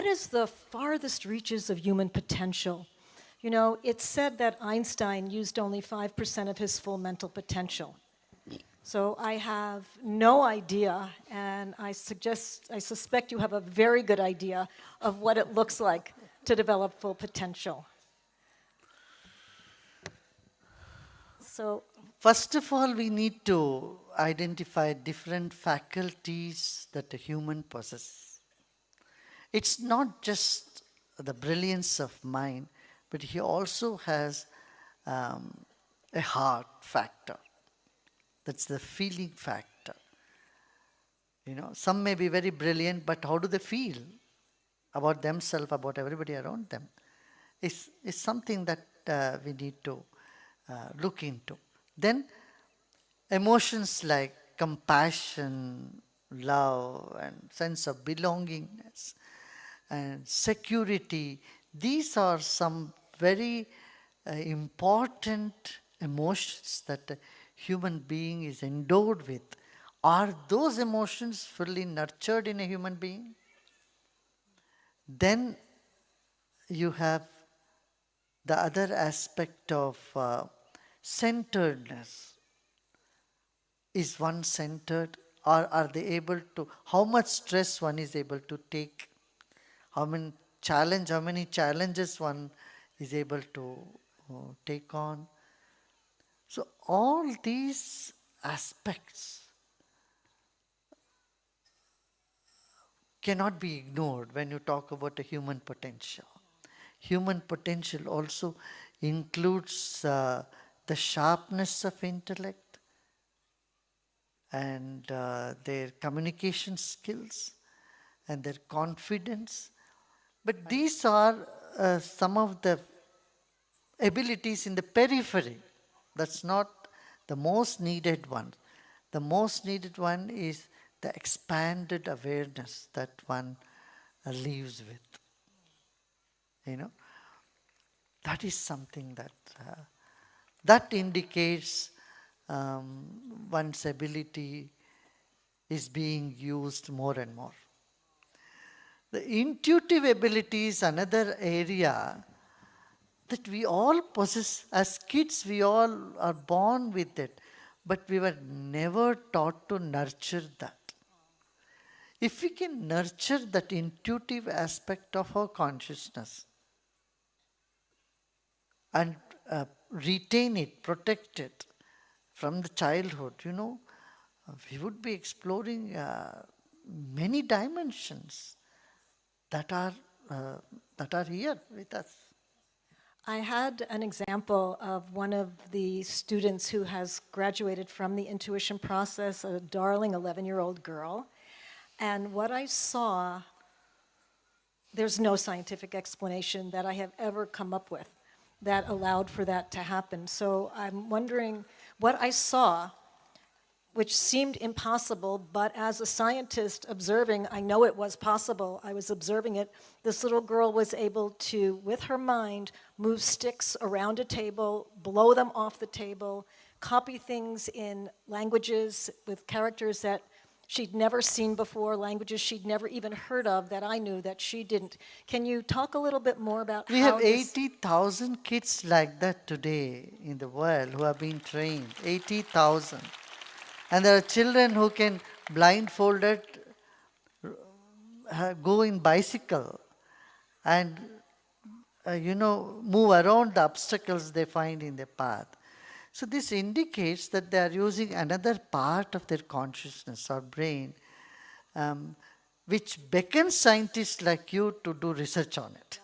is the farthest reaches of human potential? You know, it's said that Einstein used only 5% of his full mental potential. So I have no idea, and I suspect you have a very good idea of what it looks like to develop full potential. So, First of all, we need to identify different faculties that a human possesses. It's not just the brilliance of mind, but he also has um, a heart factor. That's the feeling factor. You know, some may be very brilliant, but how do they feel about themselves, about everybody around them? Is something that we need to look into. Then emotions like compassion, love, and sense of belongingness and security, these are some very important emotions that a human being is endowed with. Are those emotions fully nurtured in a human being? Then you have the other aspect of centeredness. Is one centered, or are they able to, how much stress one is able to take, how many challenges one is able to take on. So all these aspects cannot be ignored when you talk about a human potential. Human potential also includes the sharpness of intellect and their communication skills and their confidence. But these are some of the abilities in the periphery. That's not the most needed one. The most needed one is the expanded awareness that one lives with. You know, that is something that indicates one's ability is being used more and more. The intuitive ability is another area that we all possess. As kids, we all are born with it, but we were never taught to nurture that. If we can nurture that intuitive aspect of our consciousness and retain it, protect it from the childhood, we would be exploring many dimensions that are here with us. I had an example of one of the students who has graduated from the intuition process, a darling 11-year-old girl. And what I saw, there's no scientific explanation that I have ever come up with that allowed for that to happen. So I'm wondering what I saw, which seemed impossible, but as a scientist observing, I know it was possible. I was observing it. This little girl was able to, with her mind, move sticks around a table, blow them off the table, copy things in languages with characters that she'd never seen before, languages she'd never even heard of that I knew that she didn't. Can you talk a little bit more about We how have this... 80,000 kids like that today in the world who have been trained. 80,000. And there are children who can blindfolded go in bicycle and move around the obstacles they find in their path. So this indicates that they are using another part of their consciousness or brain, which beckons scientists like you to do research on it.